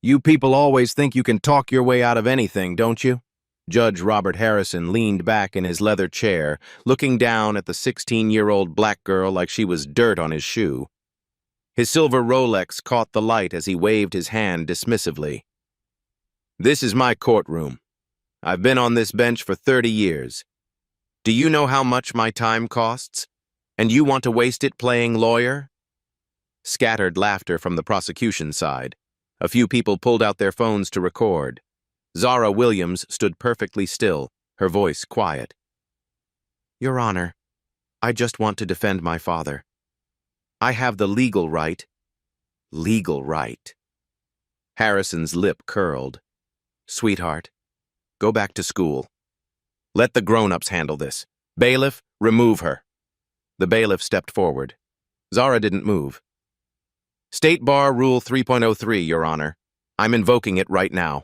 You people always think you can talk your way out of anything, don't you? Judge Robert Harrison leaned back in his leather chair, looking down at the 16-year-old black girl like she was dirt on his shoe. His silver Rolex caught the light as he waved his hand dismissively. This is my courtroom. I've been on this bench for 30 years. Do you know how much my time costs? And you want to waste it playing lawyer? Scattered laughter from the prosecution side. A few people pulled out their phones to record. Zara Williams stood perfectly still, her voice quiet. Your Honor, I just want to defend my father. I have the legal right. Legal right. Harrison's lip curled. Sweetheart, go back to school. Let the grown-ups handle this. Bailiff, remove her. The bailiff stepped forward. Zara didn't move. State Bar Rule 3.03, Your Honor. I'm invoking it right now.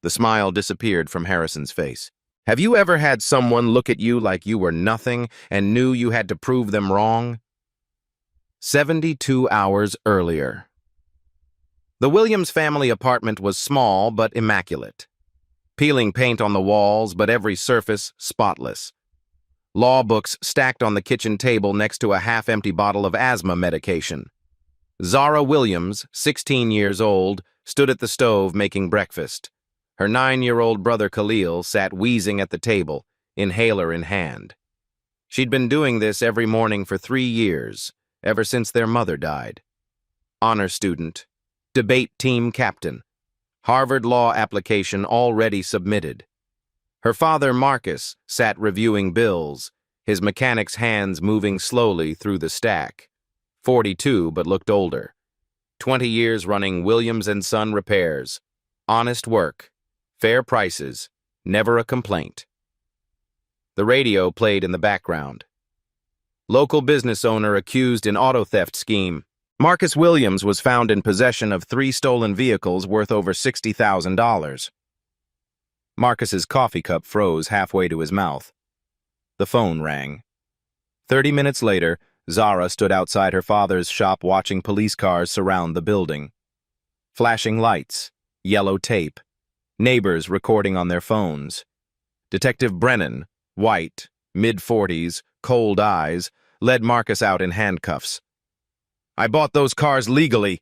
The smile disappeared from Harrison's face. Have you ever had someone look at you like you were nothing and knew you had to prove them wrong? 72 hours earlier. The Williams family apartment was small but immaculate. Peeling paint on the walls, but every surface spotless. Law books stacked on the kitchen table next to a half-empty bottle of asthma medication. Zara Williams, 16 years old, stood at the stove making breakfast. Her 9-year-old brother Khalil sat wheezing at the table, inhaler in hand. She'd been doing this every morning for 3 years, ever since their mother died. Honor student, debate team captain, Harvard law application already submitted. Her father, Marcus, sat reviewing bills, his mechanic's hands moving slowly through the stack. 42, but looked older. 20 years running Williams & Son Repairs. Honest work. Fair prices. Never a complaint. The radio played in the background. Local business owner accused in auto theft scheme. Marcus Williams was found in possession of 3 stolen vehicles worth over $60,000. Marcus's coffee cup froze halfway to his mouth. The phone rang. 30 minutes later, Zara stood outside her father's shop watching police cars surround the building. Flashing lights, yellow tape, neighbors recording on their phones. Detective Brennan, white, mid-40s, cold eyes, led Marcus out in handcuffs. I bought those cars legally.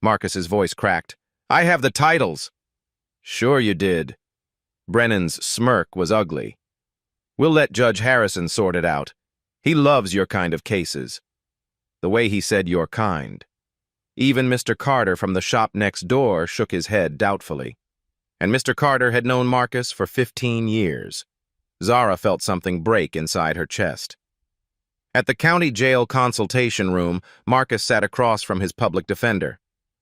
Marcus's voice cracked. I have the titles. Sure you did. Brennan's smirk was ugly. We'll let Judge Harrison sort it out. He loves your kind of cases. The way he said your kind. Even Mr. Carter from the shop next door shook his head doubtfully. And Mr. Carter had known Marcus for 15 years. Zara felt something break inside her chest. At the county jail consultation room, Marcus sat across from his public defender.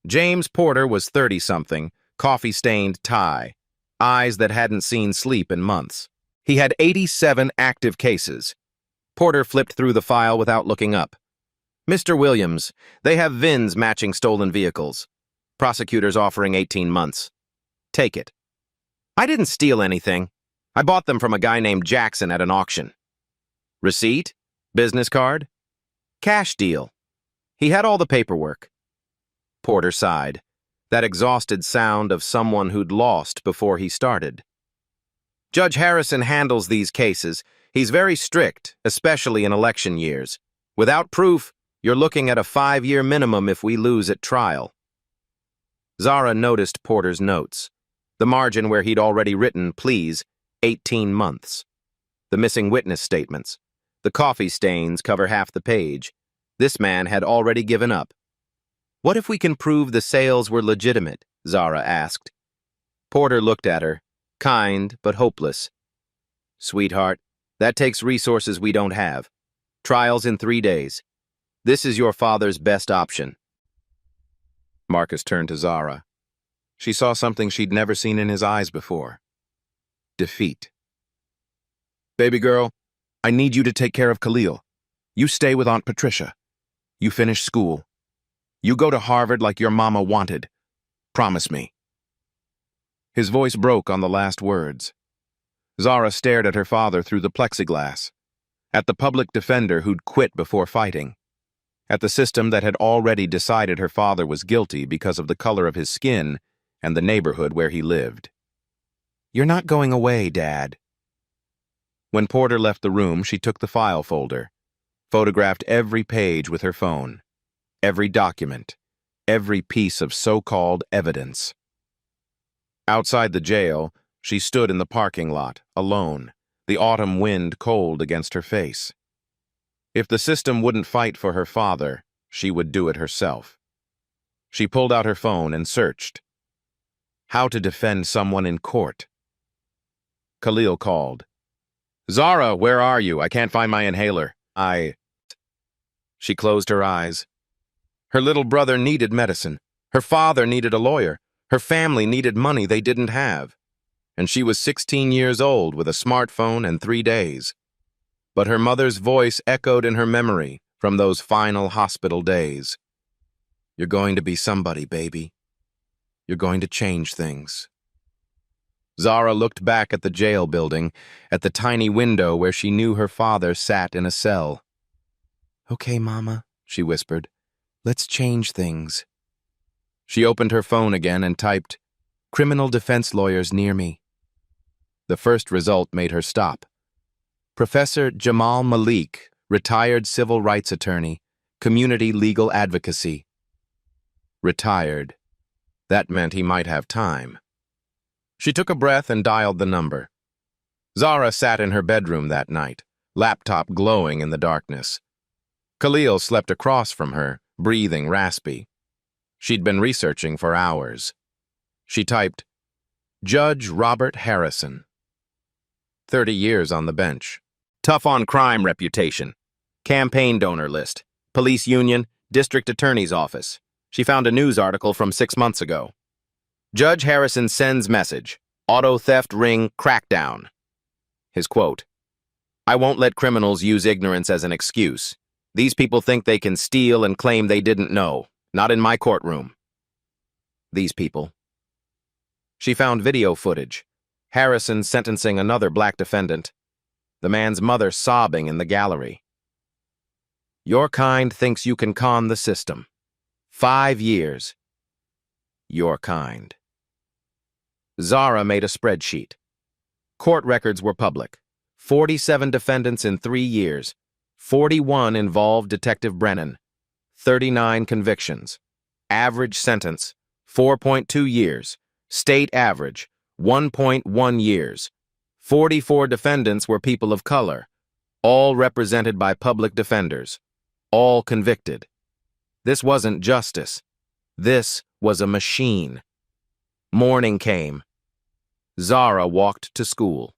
James Porter was 30-something, coffee-stained tie, eyes that hadn't seen sleep in months. He had 87 active cases. Porter flipped through the file without looking up. Mr. Williams, they have VINs matching stolen vehicles. Prosecutors offering 18 months. Take it. I didn't steal anything. I bought them from a guy named Jackson at an auction. Receipt? Business card? Cash deal. He had all the paperwork. Porter sighed, that exhausted sound of someone who'd lost before he started. Judge Harrison handles these cases. He's very strict, especially in election years. Without proof, you're looking at a 5-year minimum if we lose at trial. Zara noticed Porter's notes. The margin where he'd already written, please, 18 months. The missing witness statements. The coffee stains cover half the page. This man had already given up. What if we can prove the sales were legitimate? Zara asked. Porter looked at her, kind but hopeless. Sweetheart, that takes resources we don't have. Trials in 3 days. This is your father's best option. Marcus turned to Zara. She saw something she'd never seen in his eyes before. Defeat. Baby girl, I need you to take care of Khalil. You stay with Aunt Patricia. You finish school. You go to Harvard like your mama wanted. Promise me. His voice broke on the last words. Zara stared at her father through the plexiglass, at the public defender who'd quit before fighting, at the system that had already decided her father was guilty because of the color of his skin and the neighborhood where he lived. "You're not going away, Dad." When Porter left the room, she took the file folder, photographed every page with her phone, every document, every piece of so-called evidence. Outside the jail, she stood in the parking lot, alone, the autumn wind cold against her face. If the system wouldn't fight for her father, she would do it herself. She pulled out her phone and searched. How to defend someone in court. Khalil called. "Zara, where are you? I can't find my inhaler. She closed her eyes. Her little brother needed medicine. Her father needed a lawyer. Her family needed money they didn't have. And she was 16 years old with a smartphone and 3 days. But her mother's voice echoed in her memory from those final hospital days. "You're going to be somebody, baby. You're going to change things." Zara looked back at the jail building, at the tiny window where she knew her father sat in a cell. "Okay, Mama," she whispered. "Let's change things." She opened her phone again and typed, "Criminal defense lawyers near me." The first result made her stop. Professor Jamal Malik, retired civil rights attorney, community legal advocacy. Retired. That meant he might have time. She took a breath and dialed the number. Zara sat in her bedroom that night, laptop glowing in the darkness. Khalil slept across from her, breathing raspy. She'd been researching for hours. She typed, "Judge Robert Harrison. 30 years on the bench. Tough on crime reputation. Campaign donor list. Police union, district attorney's office." She found a news article from 6 months ago. Judge Harrison sends message. Auto theft ring crackdown. His quote, "I won't let criminals use ignorance as an excuse. These people think they can steal and claim they didn't know. Not in my courtroom." These people. She found video footage. Harrison sentencing another black defendant. The man's mother sobbing in the gallery. "Your kind thinks you can con the system. 5 years. Your kind." Zara made a spreadsheet. Court records were public. 47 defendants in 3 years. 41 involved Detective Brennan. 39 convictions. Average sentence, 4.2 years. State average, 1.1 years. 44 defendants were people of color, all represented by public defenders, all convicted. This wasn't justice. This was a machine. Morning came. Zara walked to school.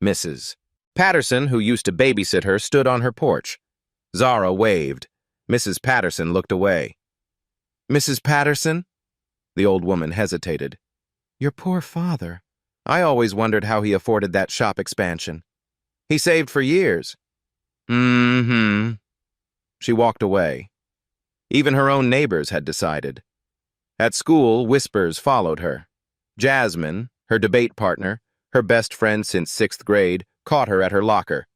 Mrs. Patterson, who used to babysit her, stood on her porch. Zara waved. Mrs. Patterson looked away. "Mrs. Patterson?" The old woman hesitated. "Your poor father. I always wondered how he afforded that shop expansion. He saved for years." "Mm-hmm." She walked away. Even her own neighbors had decided. At school, whispers followed her. Jasmine, her debate partner, her best friend since 6th grade, caught her at her locker.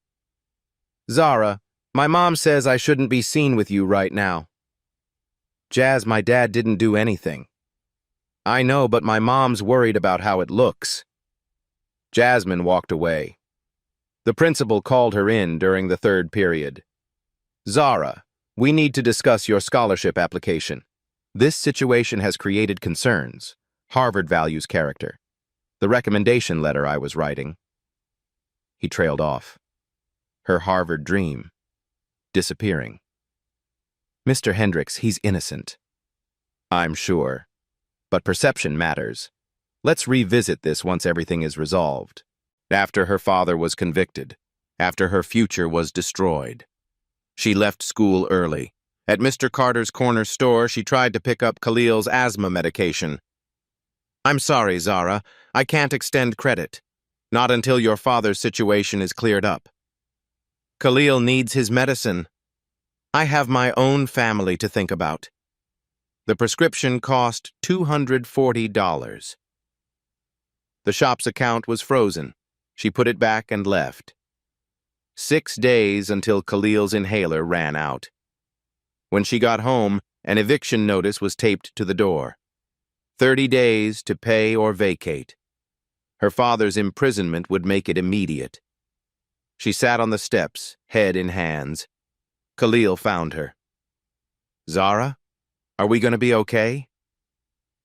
"Zara, my mom says I shouldn't be seen with you right now." "Jazz, my dad didn't do anything." "I know, but my mom's worried about how it looks." Jasmine walked away. The principal called her in during the 3rd period. "Zara, we need to discuss your scholarship application. This situation has created concerns. Harvard values character. The recommendation letter I was writing." He trailed off. Her Harvard dream. Disappearing. "Mr. Hendricks, he's innocent." "I'm sure. But perception matters. Let's revisit this once everything is resolved. After her father was convicted. After her future was destroyed." She left school early. At Mr. Carter's corner store, she tried to pick up Khalil's asthma medication. "I'm sorry, Zara. I can't extend credit. Not until your father's situation is cleared up. Khalil needs his medicine. I have my own family to think about." The prescription cost $240. The shop's account was frozen. She put it back and left. 6 days until Khalil's inhaler ran out. When she got home, an eviction notice was taped to the door. 30 days to pay or vacate. Her father's imprisonment would make it immediate. She sat on the steps, head in hands. Khalil found her. "Zara, are we going to be okay?"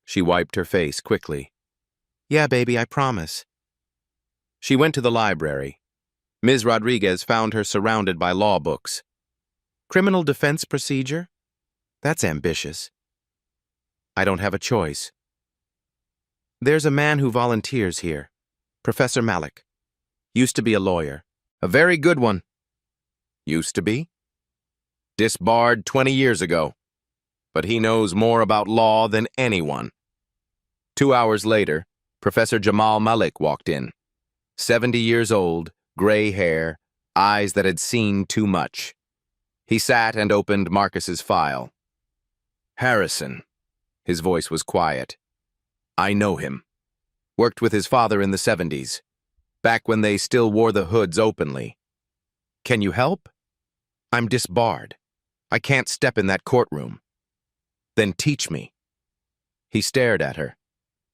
She wiped her face quickly. "Yeah, baby, I promise." She went to the library. Ms. Rodriguez found her surrounded by law books. Criminal defense procedure? That's ambitious. I don't have a choice. There's a man who volunteers here, Professor Malik. Used to be a lawyer. A very good one. Used to be? Disbarred 20 years ago. But he knows more about law than anyone. 2 hours later, Professor Jamal Malik walked in. 70 years old, gray hair, eyes that had seen too much. He sat and opened Marcus's file. "Harrison." His voice was quiet. "I know him. Worked with his father in the 70s, back when they still wore the hoods openly. Can you help?" "I'm disbarred. I can't step in that courtroom." "Then teach me." He stared at her.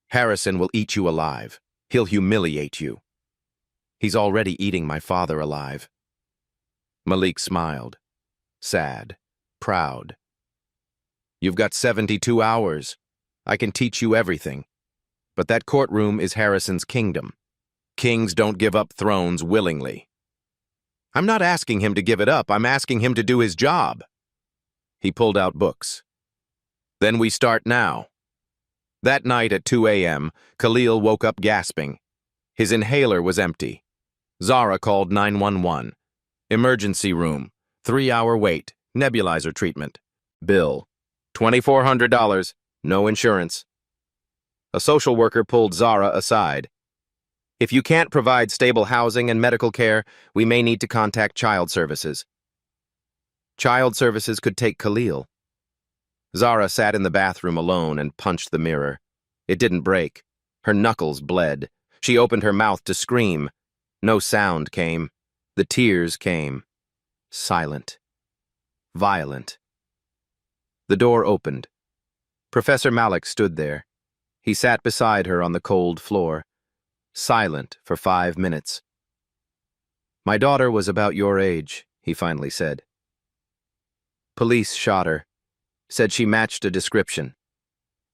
"Harrison will eat you alive. He'll humiliate you." "He's already eating my father alive." Malik smiled. Sad. Proud. "You've got 72 hours. I can teach you everything. But that courtroom is Harrison's kingdom. Kings don't give up thrones willingly." "I'm not asking him to give it up. I'm asking him to do his job." He pulled out books. "Then we start now." That night at 2 a.m., Khalil woke up gasping. His inhaler was empty. Zara called 911. Emergency room. 3-hour wait. Nebulizer treatment. Bill. $2,400. No insurance. A social worker pulled Zara aside. "If you can't provide stable housing and medical care, we may need to contact child services." Child services could take Khalil. Zara sat in the bathroom alone and punched the mirror. It didn't break. Her knuckles bled. She opened her mouth to scream. No sound came. The tears came. Silent. Violent. The door opened. Professor Malik stood there. He sat beside her on the cold floor, silent for 5 minutes. "My daughter was about your age," he finally said. "Police shot her. Said she matched a description.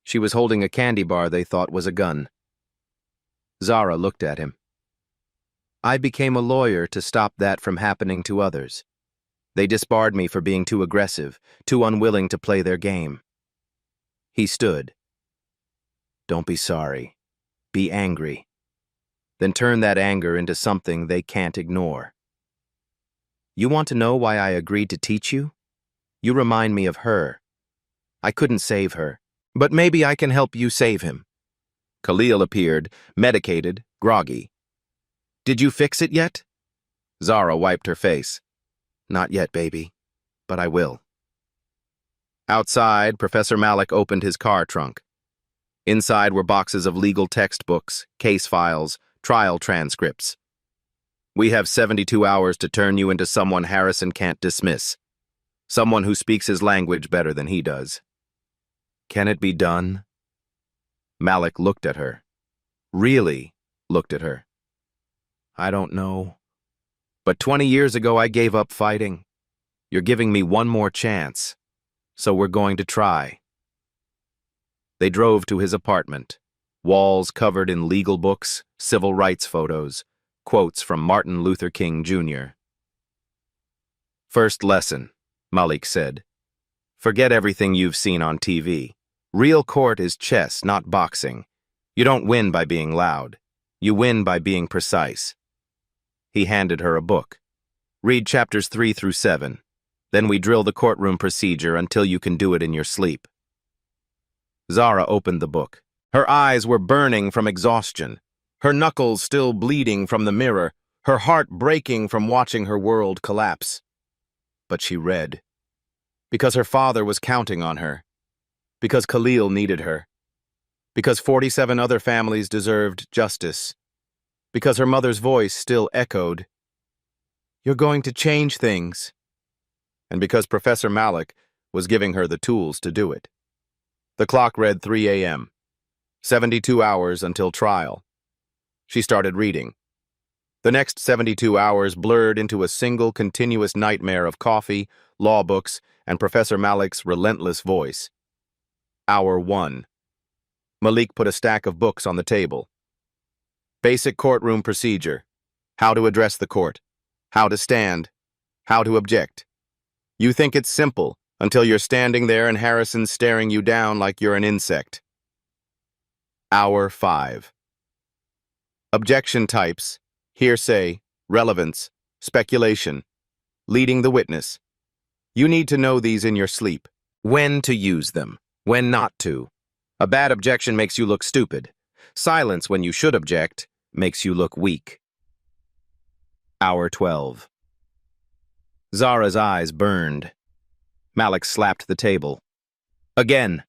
She was holding a candy bar they thought was a gun." Zara looked at him. "I became a lawyer to stop that from happening to others. They disbarred me for being too aggressive, too unwilling to play their game." He stood. "Don't be sorry. Be angry. Then turn that anger into something they can't ignore. You want to know why I agreed to teach you? You remind me of her. I couldn't save her, but maybe I can help you save him." Khalil appeared, medicated, groggy. "Did you fix it yet?" Zara wiped her face. "Not yet, baby, but I will." Outside, Professor Malik opened his car trunk. Inside were boxes of legal textbooks, case files, trial transcripts. "We have 72 hours to turn you into someone Harrison can't dismiss. Someone who speaks his language better than he does." "Can it be done?" Malik looked at her. Really looked at her. "I don't know. But 20 years ago I gave up fighting. You're giving me one more chance. So we're going to try." They drove to his apartment. Walls covered in legal books, civil rights photos, quotes from Martin Luther King Jr. "First lesson," Malik said. "Forget everything you've seen on TV. Real court is chess, not boxing. You don't win by being loud. You win by being precise." He handed her a book. "Read chapters 3 through 7. Then we drill the courtroom procedure until you can do it in your sleep." Zara opened the book. Her eyes were burning from exhaustion, her knuckles still bleeding from the mirror, her heart breaking from watching her world collapse. But she read. Because her father was counting on her. Because Khalil needed her. Because 47 other families deserved justice. Because her mother's voice still echoed. "You're going to change things." And because Professor Malik was giving her the tools to do it. The clock read 3 a.m., 72 hours until trial. She started reading. The next 72 hours blurred into a single continuous nightmare of coffee, law books, and Professor Malik's relentless voice. Hour 1. Malik put a stack of books on the table. Basic courtroom procedure. How to address the court. How to stand. How to object. You think it's simple until you're standing there and Harrison's staring you down like you're an insect. Hour 5. Objection types. Hearsay, relevance, speculation, leading the witness. You need to know these in your sleep. When to use them, when not to. A bad objection makes you look stupid. Silence when you should object makes you look weak. Hour 12. Zara's eyes burned. Malik slapped the table. Again.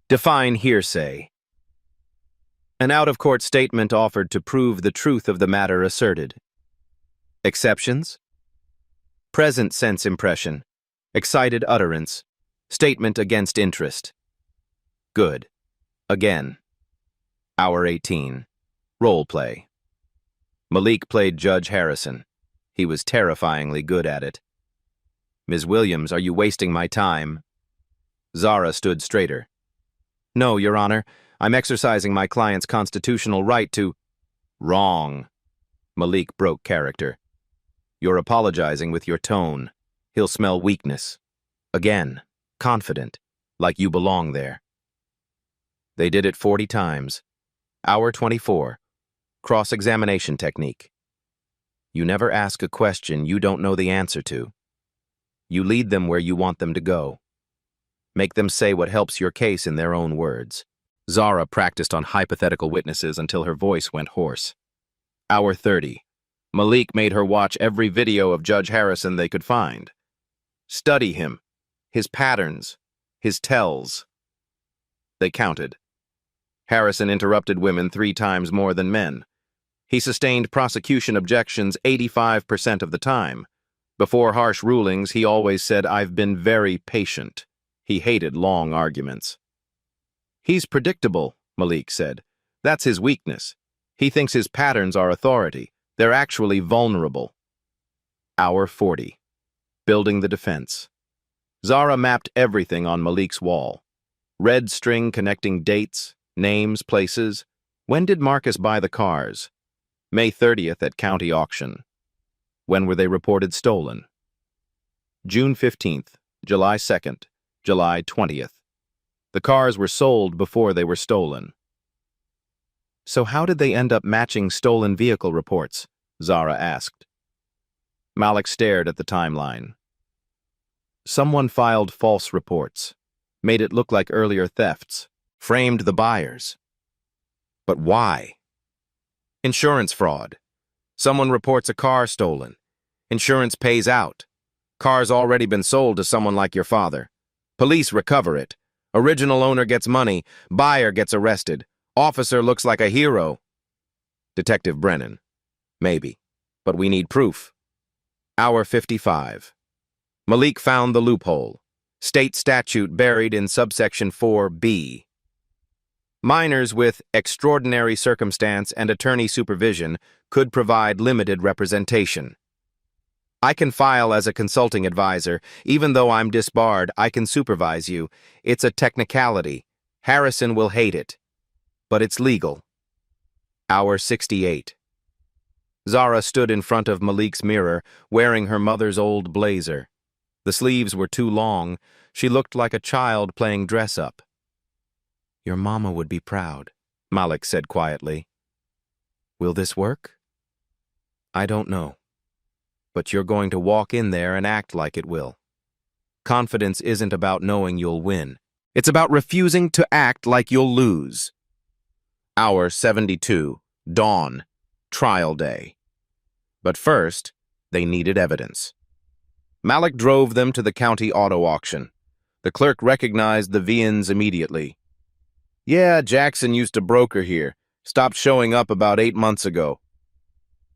Define hearsay. An out-of-court statement offered to prove the truth of the matter asserted. Exceptions? Present sense impression. Excited utterance. Statement against interest. Good. Again. Hour 18. Role play. Malik played Judge Harrison. He was terrifyingly good at it. Ms. Williams, are you wasting my time? Zara stood straighter. No, Your Honor. I'm exercising my client's constitutional right to— Wrong. Malik broke character. You're apologizing with your tone. He'll smell weakness. Again, confident, like you belong there. They did it 40 times. Hour 24. Cross-examination technique. You never ask a question you don't know the answer to. You lead them where you want them to go. Make them say what helps your case in their own words. Zara practiced on hypothetical witnesses until her voice went hoarse. Hour 30. Malik made her watch every video of Judge Harrison they could find. Study him, his patterns, his tells. They counted. Harrison interrupted women 3 times more than men. He sustained prosecution objections 85% of the time. Before harsh rulings, he always said, "I've been very patient." He hated long arguments. He's predictable, Malik said. That's his weakness. He thinks his patterns are authority. They're actually vulnerable. Hour 40. Building the defense. Zara mapped everything on Malik's wall. Red string connecting dates, names, places. When did Marcus buy the cars? May 30th at county auction. When were they reported stolen? June 15th, July 2nd, July 20th. The cars were sold before they were stolen. So how did they end up matching stolen vehicle reports? Zara asked. Malik stared at the timeline. Someone filed false reports, made it look like earlier thefts, framed the buyers. But why? Insurance fraud. Someone reports a car stolen. Insurance pays out. Car's already been sold to someone like your father. Police recover it. Original owner gets money. Buyer gets arrested. Officer looks like a hero. Detective Brennan. Maybe. But we need proof. Hour 55. Malik found the loophole. State statute buried in subsection 4B. Minors with extraordinary circumstance and attorney supervision could provide limited representation. I can file as a consulting advisor. Even though I'm disbarred, I can supervise you. It's a technicality. Harrison will hate it. But it's legal. Hour 68. Zara stood in front of Malik's mirror, wearing her mother's old blazer. The sleeves were too long. She looked like a child playing dress-up. Your mama would be proud, Malik said quietly. Will this work? I don't know. But you're going to walk in there and act like it will. Confidence isn't about knowing you'll win. It's about refusing to act like you'll lose. Hour 72. Dawn. Trial day. But first, they needed evidence. Malik drove them to the county auto auction. The clerk recognized the Vians immediately. Yeah, Jackson used to broker here. Stopped showing up about 8 months ago.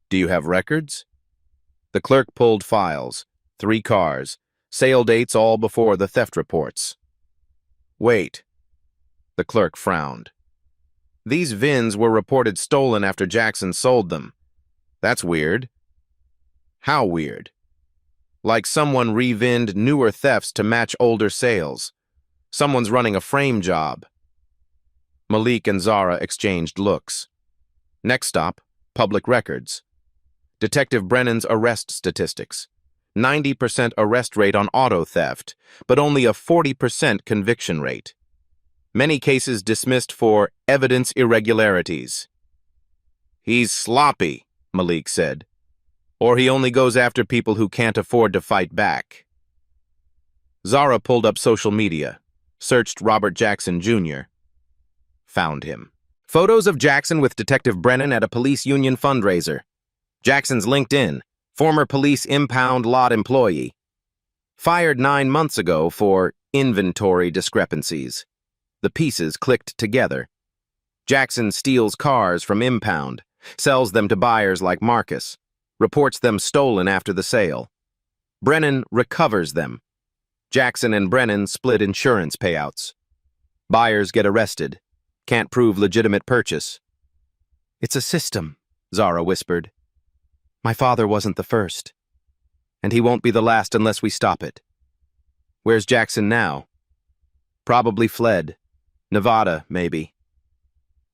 Do you have records? The clerk pulled files. 3 cars. Sale dates all before the theft reports. Wait, the clerk frowned. These VINs were reported stolen after Jackson sold them. That's weird. How weird? Like someone re-VINed newer thefts to match older sales. Someone's running a frame job. Malik and Zara exchanged looks. Next stop, public records. Detective Brennan's arrest statistics. 90% arrest rate on auto theft, but only a 40% conviction rate. Many cases dismissed for evidence irregularities. He's sloppy, Malik said. Or he only goes after people who can't afford to fight back. Zara pulled up social media, searched Robert Jackson Jr., found him. Photos of Jackson with Detective Brennan at a police union fundraiser. Jackson's LinkedIn, former police impound lot employee. Fired 9 months ago for inventory discrepancies. The pieces clicked together. Jackson steals cars from impound, sells them to buyers like Marcus, reports them stolen after the sale. Brennan recovers them. Jackson and Brennan split insurance payouts. Buyers get arrested. Can't prove legitimate purchase. It's a system, Zara whispered. My father wasn't the first. And he won't be the last unless we stop it. Where's Jackson now? Probably fled. Nevada, maybe.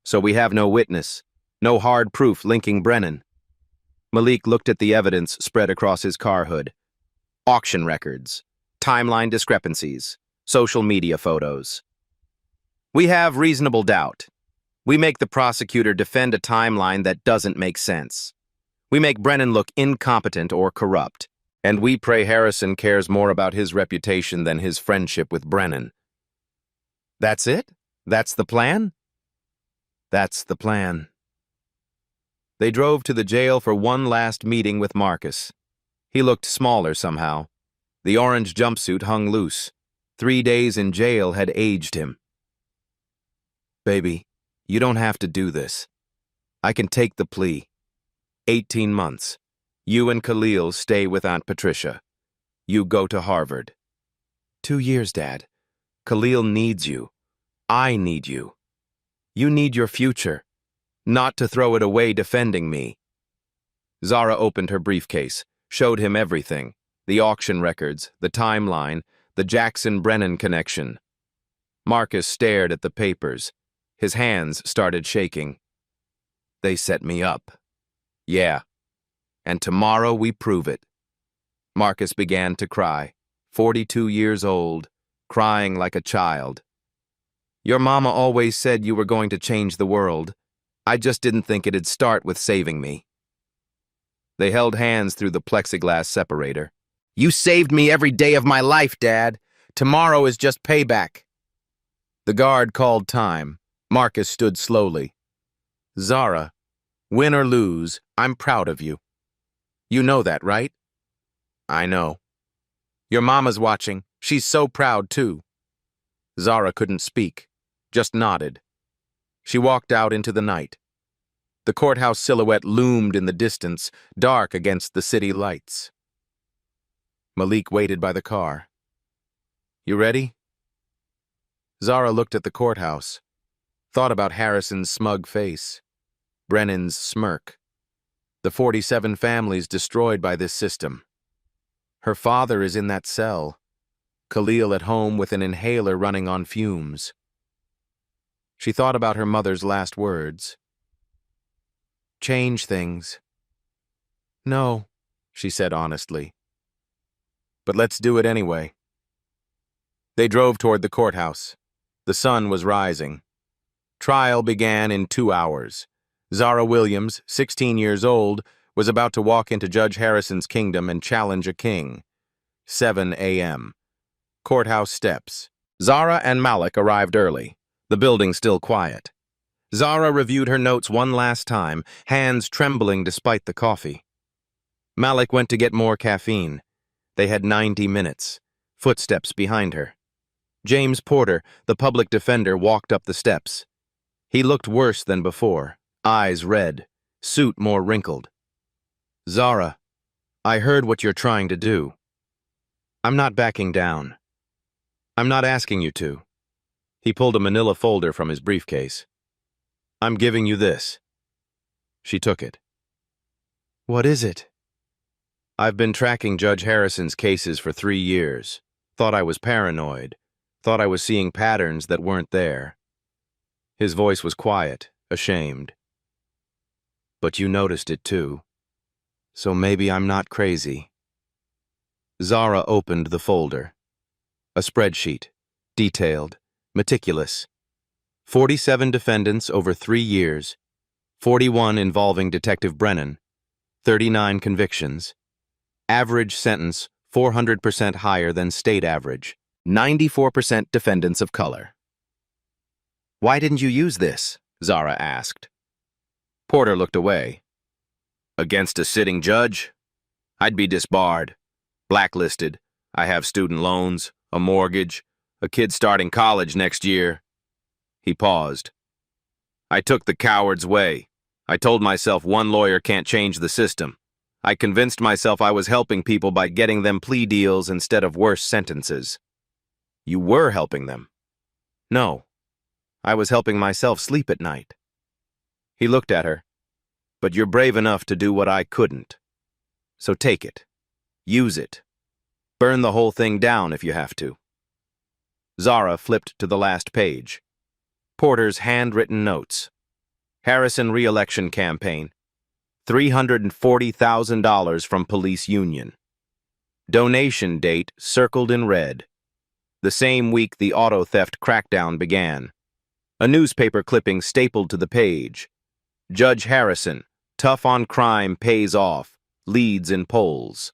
So we have no witness, no hard proof linking Brennan. Malik looked at the evidence spread across his car hood. Auction records, timeline discrepancies, social media photos. We have reasonable doubt. We make the prosecutor defend a timeline that doesn't make sense. We make Brennan look incompetent or corrupt, and we pray Harrison cares more about his reputation than his friendship with Brennan. That's it? That's the plan? That's the plan. They drove to the jail for one last meeting with Marcus. He looked smaller somehow. The orange jumpsuit hung loose. 3 days in jail had aged him. Baby, you don't have to do this. I can take the plea. 18 months. You and Khalil stay with Aunt Patricia. You go to Harvard. 2 years, Dad. Khalil needs you. I need you. You need your future, not to throw it away defending me. Zara opened her briefcase, showed him everything, the auction records, the timeline, the Jackson-Brennan connection. Marcus stared at the papers. His hands started shaking. They set me up. Yeah. And tomorrow we prove it. Marcus began to cry, 42 years old, crying like a child. Your mama always said you were going to change the world. I just didn't think it'd start with saving me. They held hands through the plexiglass separator. You saved me every day of my life, Dad. Tomorrow is just payback. The guard called time. Marcus stood slowly. Zara, win or lose, I'm proud of you. You know that, right? I know. Your mama's watching. She's so proud, too. Zara couldn't speak, just nodded. She walked out into the night. The courthouse silhouette loomed in the distance, dark against the city lights. Malik waited by the car. You ready? Zara looked at the courthouse, thought about Harrison's smug face, Brennan's smirk, the 47 families destroyed by this system. Her father is in that cell, Khalil at home with an inhaler running on fumes. She thought about her mother's last words. Change things. No, she said honestly. But let's do it anyway. They drove toward the courthouse. The sun was rising. Trial began in 2 hours. Zara Williams, 16 years old, was about to walk into Judge Harrison's kingdom and challenge a king. 7 a.m. Courthouse steps. Zara and Malik arrived early, the building still quiet. Zara reviewed her notes one last time, hands trembling despite the coffee. Malik went to get more caffeine. They had 90 minutes. Footsteps behind her. James Porter, the public defender, walked up the steps. He looked worse than before, eyes red, suit more wrinkled. Zara, I heard what you're trying to do. I'm not backing down. I'm not asking you to. He pulled a manila folder from his briefcase. I'm giving you this. She took it. What is it? I've been tracking Judge Harrison's cases for 3 years. Thought I was paranoid. Thought I was seeing patterns that weren't there. His voice was quiet, ashamed. But you noticed it too. So maybe I'm not crazy. Zara opened the folder. A spreadsheet, detailed, meticulous. 47 defendants over 3 years, 41 involving Detective Brennan, 39 convictions. Average sentence 400% higher than state average, 94% defendants of color. Why didn't you use this? Zara asked. Porter looked away. Against a sitting judge? I'd be disbarred, blacklisted. I have student loans, a mortgage, a kid starting college next year. He paused. I took the coward's way. I told myself one lawyer can't change the system. I convinced myself I was helping people by getting them plea deals instead of worse sentences. You were helping them. No, I was helping myself sleep at night. He looked at her. But you're brave enough to do what I couldn't. So take it. Use it. Burn the whole thing down if you have to. Zara flipped to the last page. Porter's handwritten notes. Harrison re-election campaign. $340,000 from police union. Donation date circled in red. The same week the auto theft crackdown began. A newspaper clipping stapled to the page. Judge Harrison, tough on crime pays off, leads in polls.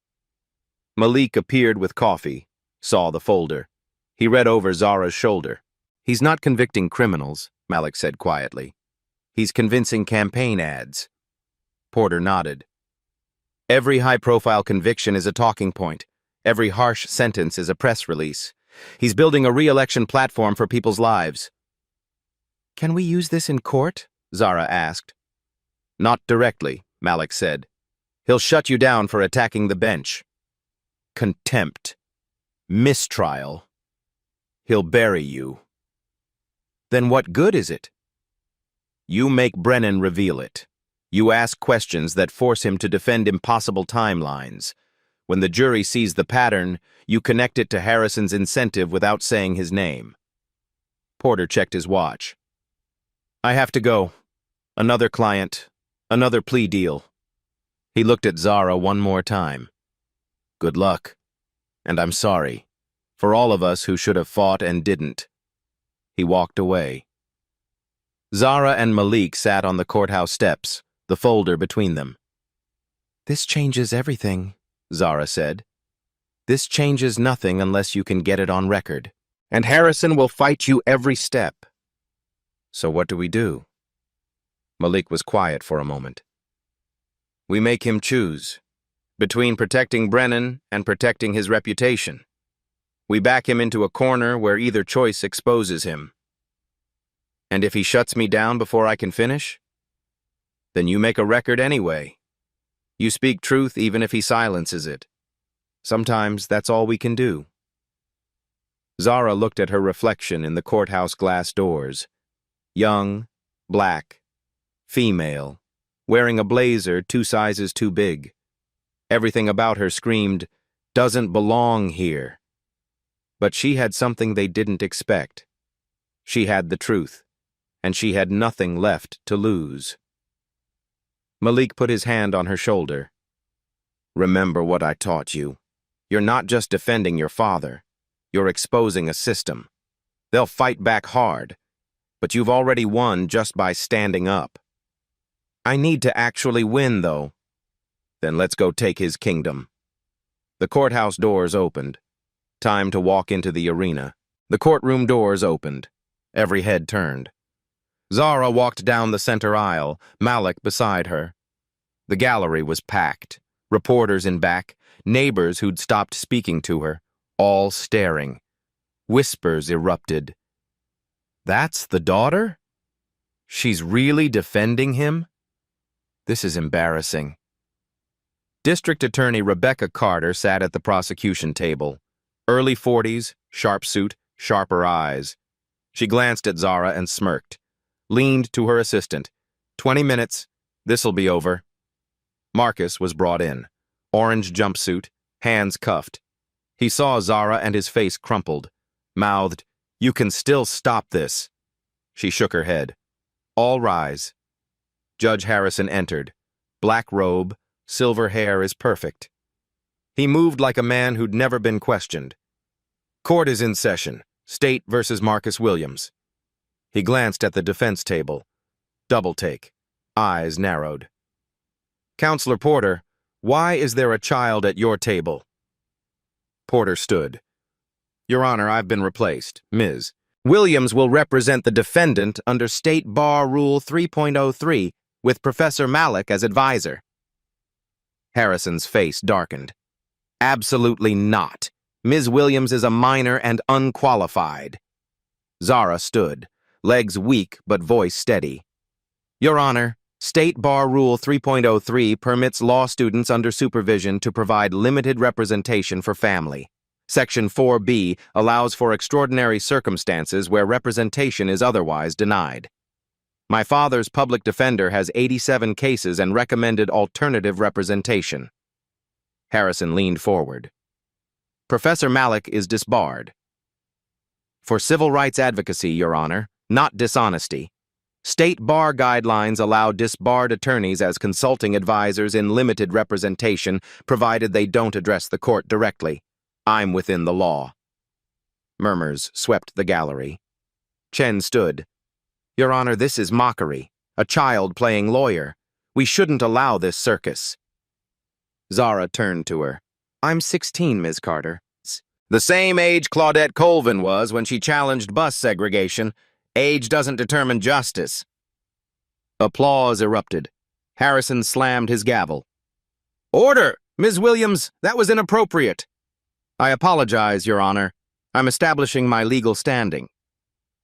Malik appeared with coffee, saw the folder. He read over Zara's shoulder. He's not convicting criminals, Malik said quietly. He's convincing campaign ads. Porter nodded. Every high-profile conviction is a talking point. Every harsh sentence is a press release. He's building a re-election platform for people's lives. Can we use this in court? Zara asked. Not directly, Malik said. He'll shut you down for attacking the bench. Contempt. Mistrial. He'll bury you. Then what good is it? You make Brennan reveal it. You ask questions that force him to defend impossible timelines. When the jury sees the pattern, you connect it to Harrison's incentive without saying his name. Porter checked his watch. I have to go. Another client. Another plea deal. He looked at Zara one more time. Good luck. And I'm sorry. For all of us who should have fought and didn't. He walked away. Zara and Malik sat on the courthouse steps, the folder between them. This changes everything, Zara said. This changes nothing unless you can get it on record. And Harrison will fight you every step. So what do we do? Malik was quiet for a moment. We make him choose. Between protecting Brennan and protecting his reputation. We back him into a corner where either choice exposes him. And if he shuts me down before I can finish? Then you make a record anyway. You speak truth even if he silences it. Sometimes that's all we can do. Zara looked at her reflection in the courthouse glass doors. Young, black, female, wearing a blazer 2 sizes too big. Everything about her screamed, doesn't belong here. But she had something they didn't expect. She had the truth, and she had nothing left to lose. Malik put his hand on her shoulder. Remember what I taught you. You're not just defending your father. You're exposing a system. They'll fight back hard, but you've already won just by standing up. I need to actually win, though. Then let's go take his kingdom. The courthouse doors opened. Time to walk into the arena. The courtroom doors opened. Every head turned. Zara walked down the center aisle, Malik beside her. The gallery was packed. Reporters in back, neighbors who'd stopped speaking to her, all staring. Whispers erupted. That's the daughter? She's really defending him? This is embarrassing. District Attorney Rebecca Carter sat at the prosecution table. Early 40s, sharp suit, sharper eyes. She glanced at Zara and smirked, leaned to her assistant. 20 minutes, this'll be over. Marcus was brought in, orange jumpsuit, hands cuffed. He saw Zara and his face crumpled, mouthed, "You can still stop this." She shook her head. "All rise." Judge Harrison entered. Black robe, silver hair is perfect. He moved like a man who'd never been questioned. "Court is in session. State versus Marcus Williams." He glanced at the defense table. Double take. Eyes narrowed. "Counselor Porter, why is there a child at your table?" Porter stood. "Your Honor, I've been replaced. Ms. Williams will represent the defendant under State Bar Rule 3.03 with Professor Malik as advisor." Harrison's face darkened. "Absolutely not. Ms. Williams is a minor and unqualified." Zara stood, legs weak but voice steady. "Your Honor, State Bar Rule 3.03 permits law students under supervision to provide limited representation for family. Section 4B allows for extraordinary circumstances where representation is otherwise denied. My father's public defender has 87 cases and recommended alternative representation." Harrison leaned forward. "Professor Malik is disbarred." "For civil rights advocacy, Your Honor, not dishonesty. State bar guidelines allow disbarred attorneys as consulting advisors in limited representation, provided they don't address the court directly. I'm within the law." Murmurs swept the gallery. Chen stood. "Your Honor, this is mockery. A child playing lawyer. We shouldn't allow this circus." Zara turned to her. "I'm 16, Ms. Carter." "The same age Claudette Colvin was when she challenged bus segregation. Age doesn't determine justice." Applause erupted. Harrison slammed his gavel. "Order! Ms. Williams, that was inappropriate." "I apologize, Your Honor. I'm establishing my legal standing.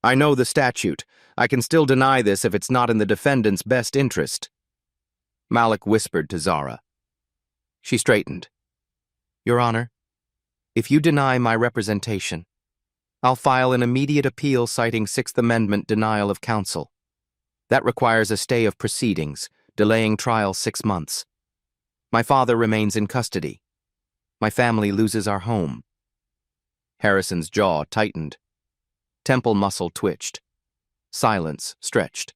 I know the statute. I can still deny this if it's not in the defendant's best interest." Malik whispered to Zara. She straightened. "Your Honor, if you deny my representation, I'll file an immediate appeal citing Sixth Amendment denial of counsel. That requires a stay of proceedings, delaying trial 6 months. My father remains in custody. My family loses our home." Harrison's jaw tightened. Temple muscle twitched. Silence stretched.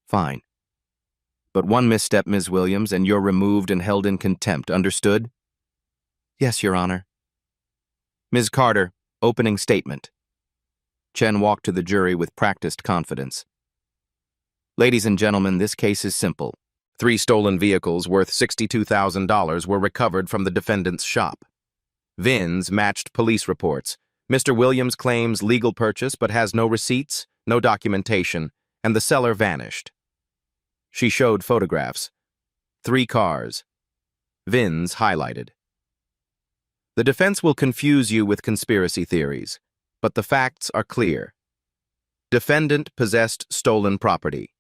"Fine. But one misstep, Ms. Williams, and you're removed and held in contempt, understood?" "Yes, Your Honor." "Ms. Carter, opening statement." Chen walked to the jury with practiced confidence. "Ladies and gentlemen, this case is simple. 3 stolen vehicles worth $62,000 were recovered from the defendant's shop. VINs matched police reports. Mr. Williams claims legal purchase but has no receipts, no documentation, and the seller vanished." She showed photographs. 3 cars. VINs highlighted. "The defense will confuse you with conspiracy theories, but the facts are clear. Defendant possessed stolen property.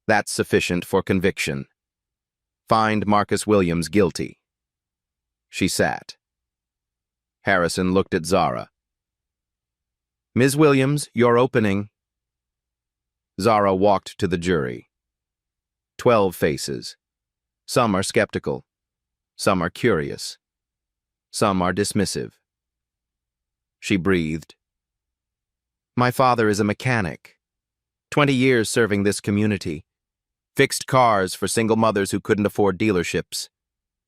That's sufficient for conviction. Find Marcus Williams guilty." She sat. Harrison looked at Zara. "Ms. Williams, your opening." Zara walked to the jury. 12 faces. Some are skeptical. Some are curious. Some are dismissive. She breathed. "My father is a mechanic. 20 years serving this community. Fixed cars for single mothers who couldn't afford dealerships.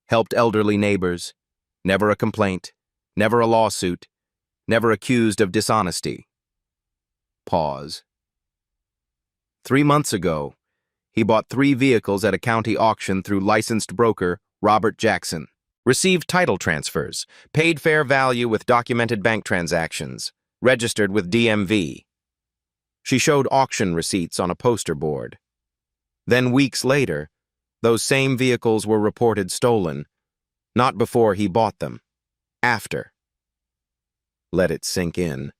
Helped elderly neighbors. Never a complaint. Never a lawsuit. Never accused of dishonesty." Pause. 3 months ago, he bought 3 vehicles at a county auction through licensed broker Robert Jackson. Received title transfers, paid fair value with documented bank transactions, registered with DMV. She showed auction receipts on a poster board. Then weeks later, those same vehicles were reported stolen, not before he bought them, after. Let it sink in.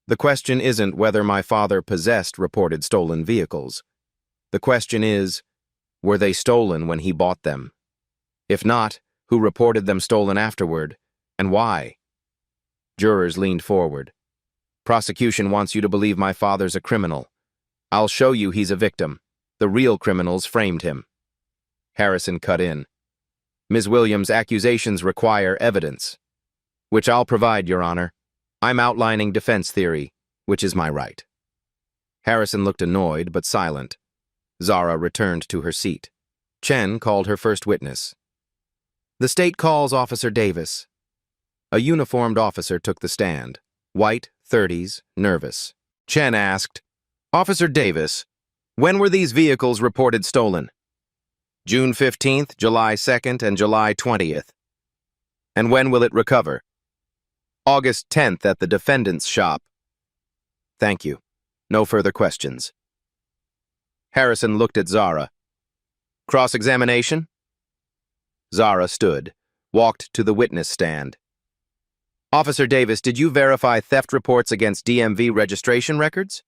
The question isn't whether my father possessed reported stolen vehicles. The question is, were they stolen when he bought them? If not, who reported them stolen afterward? And why? Jurors leaned forward. Prosecution wants you to believe my father's a criminal. I'll show you he's a victim. The real criminals framed him. Harrison cut in. Ms. Williams' accusations require evidence, which I'll provide, Your Honor. I'm outlining defense theory, which is my right. Harrison looked annoyed but silent. Zara returned to her seat. Chen called her first witness. The state calls Officer Davis. A uniformed officer took the stand. White, 30s, nervous. Chen asked, Officer Davis, when were these vehicles reported stolen? June 15th, July 2nd, and July 20th. And when will it recover? August 10th at the defendant's shop. Thank you. No further questions. Harrison looked at Zara. Cross-examination? Zara stood, walked to the witness stand. Officer Davis, did you verify theft reports against DMV registration records?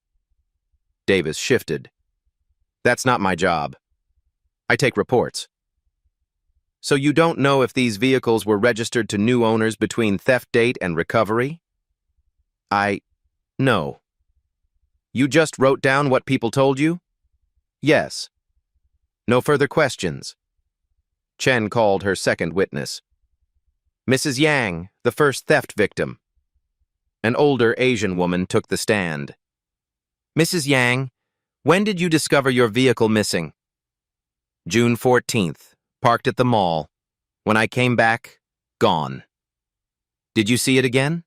Davis shifted. That's not my job. I take reports. So you don't know if these vehicles were registered to new owners between theft date and recovery? No. You just wrote down what people told you? Yes. No further questions. Chen called her second witness. Mrs. Yang, the first theft victim. An older Asian woman took the stand. Mrs. Yang, when did you discover your vehicle missing? June 14th, parked at the mall. When I came back, gone. Did you see it again?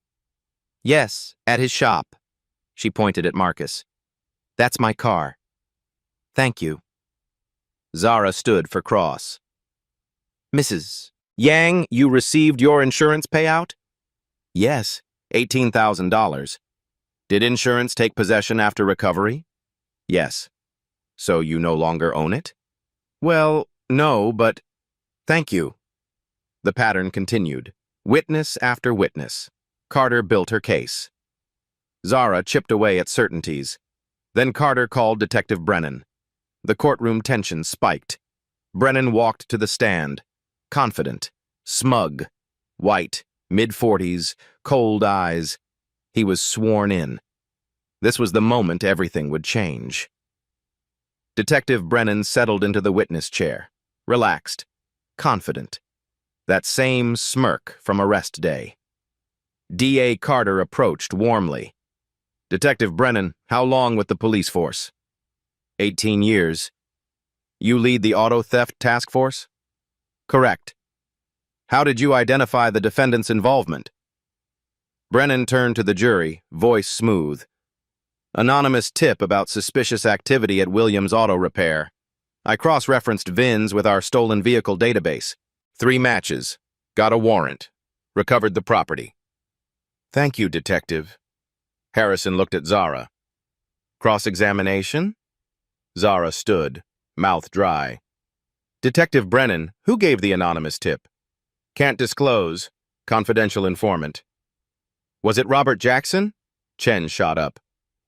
Yes, at his shop. She pointed at Marcus. That's my car. Thank you. Zara stood for cross. Mrs. Yang, you received your insurance payout? Yes, $18,000. Did insurance take possession after recovery? Yes. So you no longer own it? Well, no, but thank you. The pattern continued. Witness after witness. Carter built her case. Zara chipped away at certainties. Then Carter called Detective Brennan. The courtroom tension spiked. Brennan walked to the stand. Confident, smug, white, mid-40s, cold eyes. He was sworn in. This was the moment everything would change. Detective Brennan settled into the witness chair, relaxed, confident. That same smirk from arrest day. D.A. Carter approached warmly. Detective Brennan, how long with the police force? 18 years. You lead the auto theft task force? Correct. How did you identify the defendant's involvement? Brennan turned to the jury, voice smooth. Anonymous tip about suspicious activity at Williams Auto Repair. I cross-referenced VINs with our stolen vehicle database. 3 matches. Got a warrant. Recovered the property. Thank you, Detective. Harrison looked at Zara. Cross-examination? Zara stood, mouth dry. Detective Brennan, who gave the anonymous tip? Can't disclose. Confidential informant. Was it Robert Jackson? Chen shot up.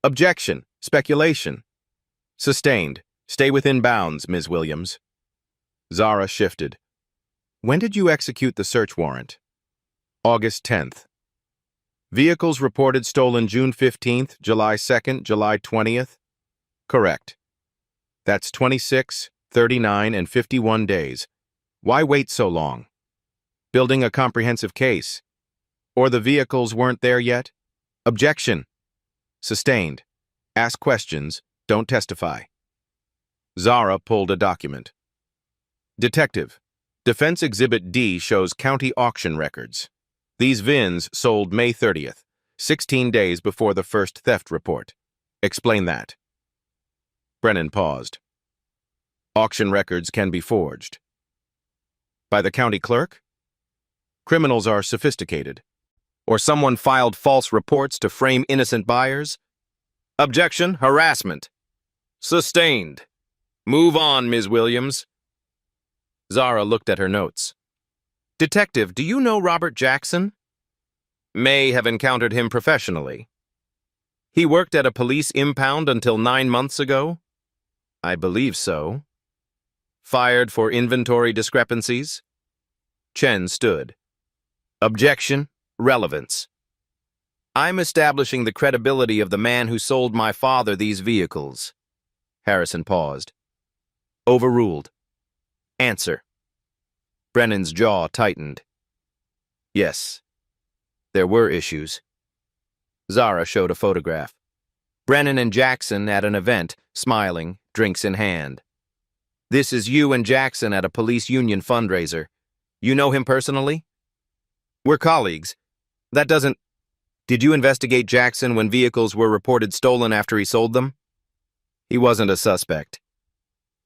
Objection. Speculation. Sustained. Stay within bounds, Ms. Williams. Zara shifted. When did you execute the search warrant? August 10th. Vehicles reported stolen June 15th, July 2nd, July 20th? Correct. That's 26, 39, and 51 days. Why wait so long? Building a comprehensive case. Or the vehicles weren't there yet? Objection. Sustained. Ask questions, don't testify. Zara pulled a document. Detective, Defense Exhibit D shows county auction records. These VINs sold May 30th, 16 days before the first theft report. Explain that. Brennan paused. Auction records can be forged. By the county clerk? Criminals are sophisticated. Or someone filed false reports to frame innocent buyers? Objection, harassment. Sustained. Move on, Ms. Williams. Zara looked at her notes. Detective, do you know Robert Jackson? May have encountered him professionally. He worked at a police impound until 9 months ago? I believe so. Fired for inventory discrepancies? Chen stood. Objection. Relevance. I'm establishing the credibility of the man who sold my father these vehicles. Harrison paused. Overruled. Answer. Brennan's jaw tightened. Yes, there were issues. Zara showed a photograph. Brennan and Jackson at an event, smiling, drinks in hand. This is you and Jackson at a police union fundraiser. You know him personally? We're colleagues. That doesn't... Did you investigate Jackson when vehicles were reported stolen after he sold them? He wasn't a suspect.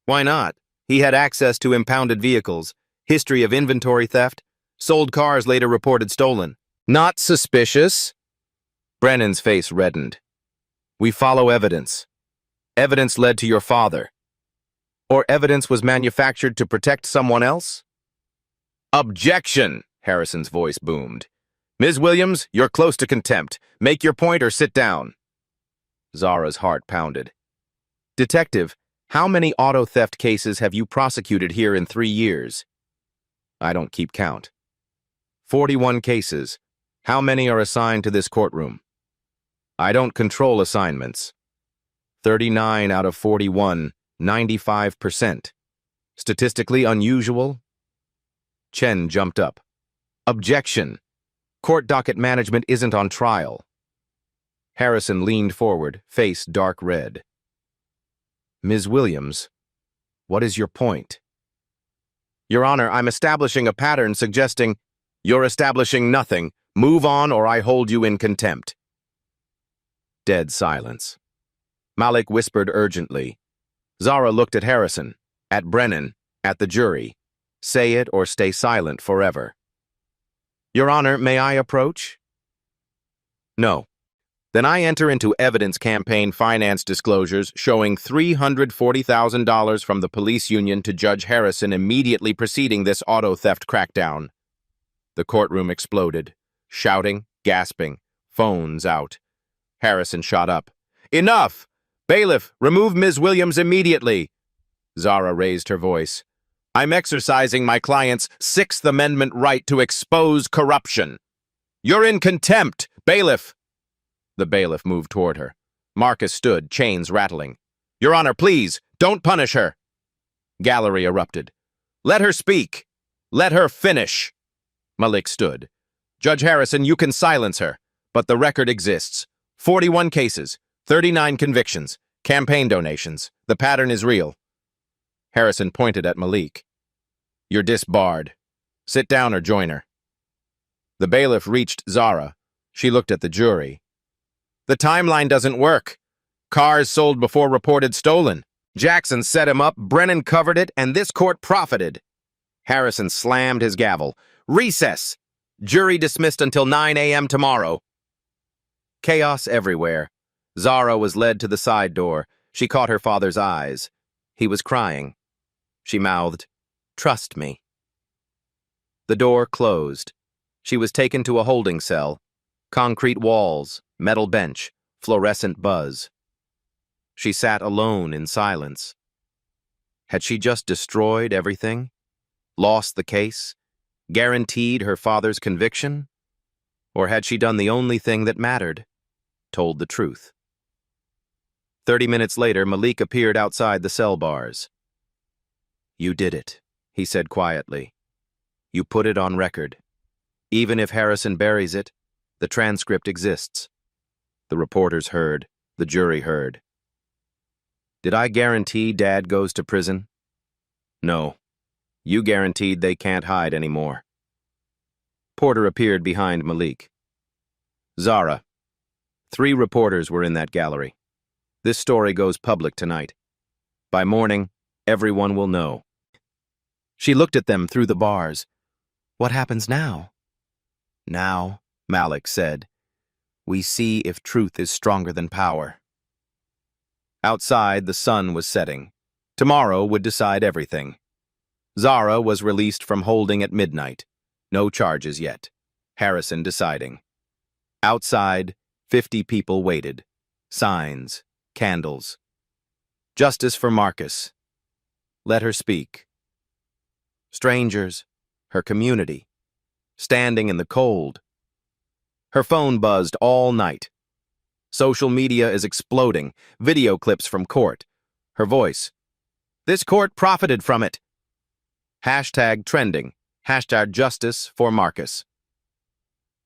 Why not? He had access to impounded vehicles, history of inventory theft, sold cars later reported stolen. Not suspicious? Brennan's face reddened. We follow evidence. Evidence led to your father. Or evidence was manufactured to protect someone else? Objection! Harrison's voice boomed. Ms. Williams, you're close to contempt. Make your point or sit down. Zara's heart pounded. Detective, how many auto theft cases have you prosecuted here in 3 years? I don't keep count. 41 cases. How many are assigned to this courtroom? I don't control assignments. 39 out of 41, 95%. Statistically unusual? Chen jumped up. Objection. Court docket management isn't on trial. Harrison leaned forward, face dark red. Ms. Williams, what is your point? Your Honor, I'm establishing a pattern suggesting you're establishing nothing. Move on or I hold you in contempt. Dead silence. Malik whispered urgently. Zara looked at Harrison, at Brennan, at the jury. Say it or stay silent forever. Your Honor, may I approach? No. Then I enter into evidence campaign finance disclosures showing $340,000 from the police union to Judge Harrison immediately preceding this auto theft crackdown. The courtroom exploded, shouting, gasping, phones out. Harrison shot up. Enough! Bailiff, remove Ms. Williams immediately! Zara raised her voice. I'm exercising my client's Sixth Amendment right to expose corruption. You're in contempt, bailiff! The bailiff moved toward her. Marcus stood, chains rattling. Your Honor, please, don't punish her! Gallery erupted. Let her speak! Let her finish! Malik stood. Judge Harrison, you can silence her, but the record exists. 41 cases, 39 convictions, campaign donations. The pattern is real. Harrison pointed at Malik. You're disbarred. Sit down or join her. The bailiff reached Zara. She looked at the jury. The timeline doesn't work. Cars sold before reported stolen. Jackson set him up, Brennan covered it, and this court profited. Harrison slammed his gavel. Recess! Jury dismissed until 9 a.m. tomorrow. Chaos everywhere. Zara was led to the side door. She caught her father's eyes. He was crying. She mouthed, Trust me. The door closed. She was taken to a holding cell. Concrete walls, metal bench, fluorescent buzz. She sat alone in silence. Had she just destroyed everything? Lost the case? Guaranteed her father's conviction? Or had she done the only thing that mattered? Told the truth. 30 minutes later, Malik appeared outside the cell bars. You did it, he said quietly. You put it on record. Even if Harrison buries it, the transcript exists. The reporters heard, the jury heard. Did I guarantee Dad goes to prison? No. You guaranteed they can't hide anymore. Porter appeared behind Malik. Zara. 3 reporters were in that gallery. This story goes public tonight. By morning, everyone will know. She looked at them through the bars. What happens now? Now, Malik said, we see if truth is stronger than power. Outside, the sun was setting. Tomorrow would decide everything. Zara was released from holding at midnight. No charges yet. Harrison deciding. Outside, 50 people waited. Signs, candles. Justice for Marcus. Let her speak. Strangers, her community. standing in the cold. Her phone buzzed all night. Social media is exploding, video clips from court. Her voice. This court profited from it. Hashtag trending. Hashtag justice for Marcus.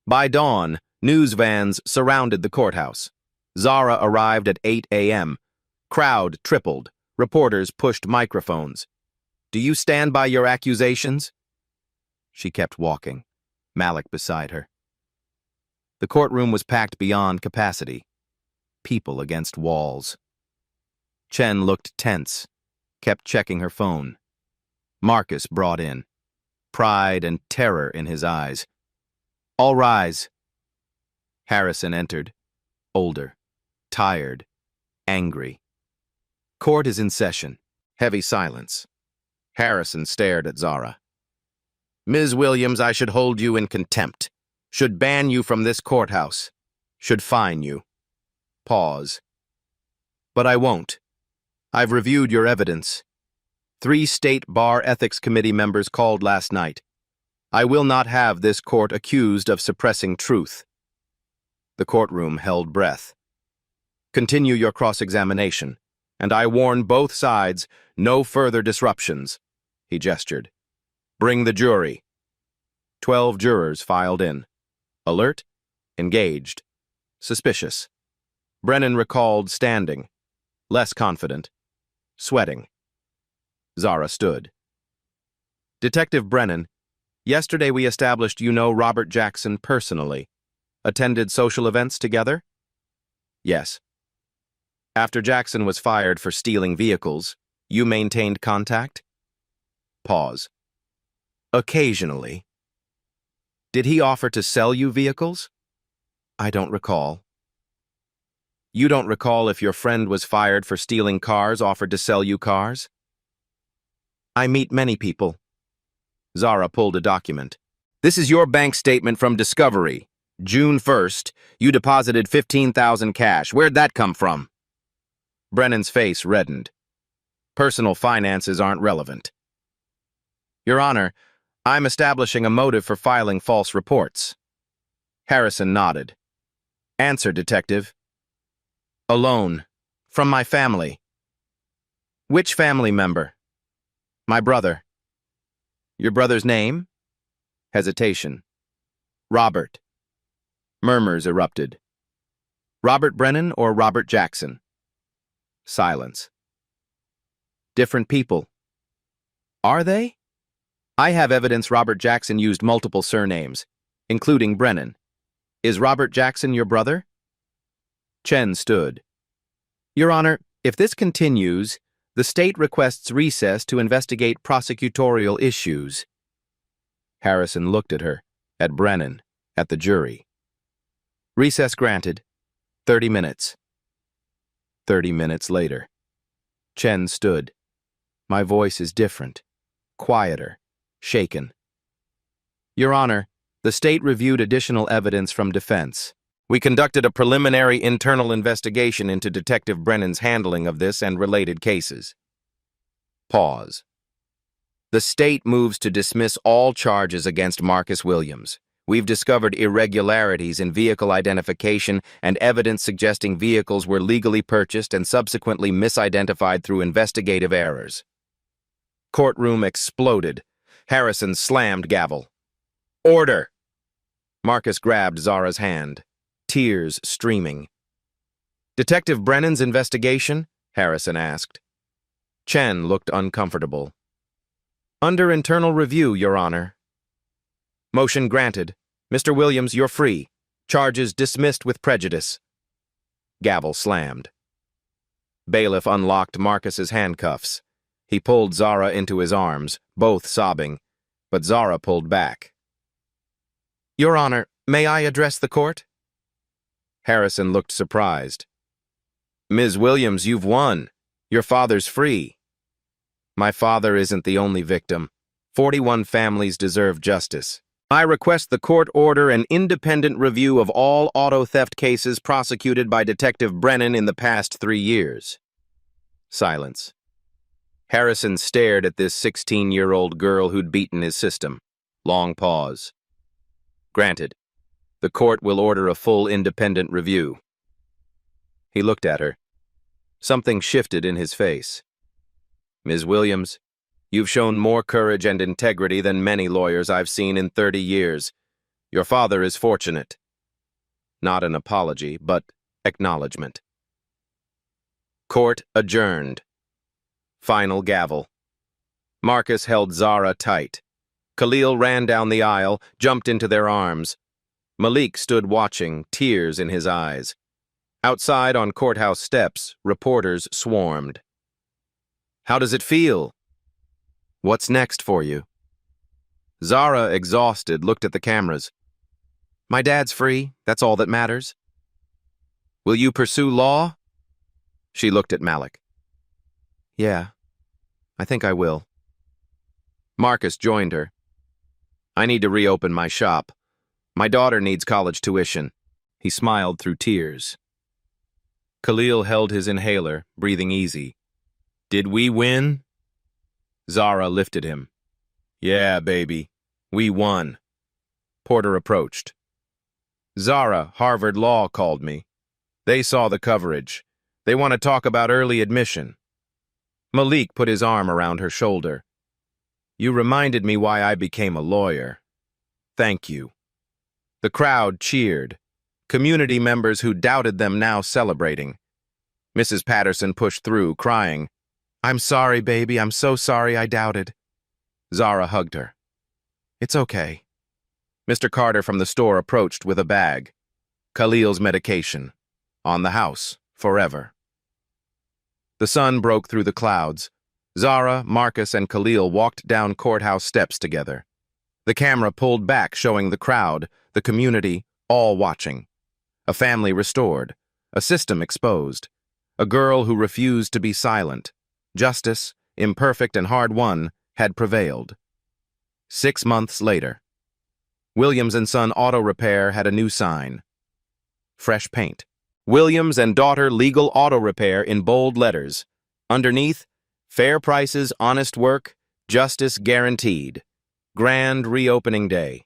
By dawn, news vans surrounded the courthouse. Zara arrived at 8 a.m. Crowd tripled. Reporters pushed microphones. Do you stand by your accusations? She kept walking, Malik beside her. The courtroom was packed beyond capacity. People against walls. Chen looked tense, kept checking her phone. Marcus brought in, pride and terror in his eyes. All rise. Harrison entered, older, tired, angry. Court is in session. Heavy silence. Harrison stared at Zara. Ms. Williams, I should hold you in contempt. Should ban you from this courthouse. Should fine you. Pause. But I won't. I've reviewed your evidence. 3 State Bar Ethics Committee members called last night. I will not have this court accused of suppressing truth. The courtroom held breath. Continue your cross-examination, and I warn both sides no further disruptions. He gestured. Bring the jury. 12 jurors filed in. Alert, engaged, suspicious. Brennan recalled standing, less confident, sweating. Zara stood. Detective Brennan, yesterday we established you know Robert Jackson personally. Attended social events together? Yes. After Jackson was fired for stealing vehicles, you maintained contact? Pause. Occasionally. Did he offer to sell you vehicles? I don't recall. You don't recall if your friend was fired for stealing cars offered to sell you cars? I meet many people. Zara pulled a document. This is your bank statement from Discovery. June 1st, you deposited $15,000 cash. Where'd that come from? Brennan's face reddened. Personal finances aren't relevant. Your Honor, I'm establishing a motive for filing false reports. Harrison nodded. Answer, Detective. A loan. From my family. Which family member? My brother. Your brother's name? Hesitation. Robert. Murmurs erupted. Robert Brennan or Robert Jackson? Silence. Different people. Are they? I have evidence Robert Jackson used multiple surnames, including Brennan. Is Robert Jackson your brother? Chen stood. Your Honor, if this continues, the state requests recess to investigate prosecutorial issues. Harrison looked at her, at Brennan, at the jury. Recess granted. 30 minutes. 30 minutes later. Chen stood. My voice is different, quieter, shaken. Your Honor, the state reviewed additional evidence from defense. We conducted a preliminary internal investigation into Detective Brennan's handling of this and related cases. Pause. The state moves to dismiss all charges against Marcus Williams. We've discovered irregularities in vehicle identification and evidence suggesting vehicles were legally purchased and subsequently misidentified through investigative errors. Courtroom exploded. Harrison slammed gavel. Order! Marcus grabbed Zara's hand, tears streaming. Detective Brennan's investigation? Harrison asked. Chen looked uncomfortable. Under internal review, Your Honor. Motion granted. Mr. Williams, you're free. Charges dismissed with prejudice. Gavel slammed. Bailiff unlocked Marcus's handcuffs. He pulled Zara into his arms, both sobbing, but Zara pulled back. Your Honor, may I address the court? Harrison looked surprised. Ms. Williams, you've won. Your father's free. My father isn't the only victim. 41 families deserve justice. I request the court order an independent review of all auto theft cases prosecuted by Detective Brennan in the past 3 years. Silence. Harrison stared at this 16-year-old girl who'd beaten his system. Long pause. Granted. The court will order a full independent review. He looked at her. Something shifted in his face. Ms. Williams, you've shown more courage and integrity than many lawyers I've seen in 30 years. Your father is fortunate. Not an apology, but acknowledgement. Court adjourned. Final gavel. Marcus held Zara tight. Khalil ran down the aisle, jumped into their arms. Malik stood watching, tears in his eyes. Outside on courthouse steps, reporters swarmed. How does it feel? What's next for you? Zara, exhausted, looked at the cameras. My dad's free, that's all that matters. Will you pursue law? She looked at Malik. Yeah, I think I will. Marcus joined her. I need to reopen my shop. My daughter needs college tuition. He smiled through tears. Khalil held his inhaler, breathing easy. Did we win? Zara lifted him. Yeah, baby. We won. Porter approached. Zara, Harvard Law, called me. They saw the coverage. They want to talk about early admission. Malik put his arm around her shoulder. You reminded me why I became a lawyer. Thank you. The crowd cheered. Community members who doubted them now celebrating. Mrs. Patterson pushed through, crying, I'm sorry, baby, I'm so sorry I doubted. Zara hugged her. It's okay. Mr. Carter from the store approached with a bag. Khalil's medication. On the house, forever. The sun broke through the clouds. Zara, Marcus, and Khalil walked down courthouse steps together. The camera pulled back, showing the crowd, the community, all watching. A family restored. A system exposed. A girl who refused to be silent. Justice, imperfect and hard-won, had prevailed. 6 months later. Williams & Son Auto Repair had a new sign. Fresh paint. Williams and Daughter Legal Auto Repair in bold letters. Underneath, fair prices, honest work, justice guaranteed. Grand reopening day.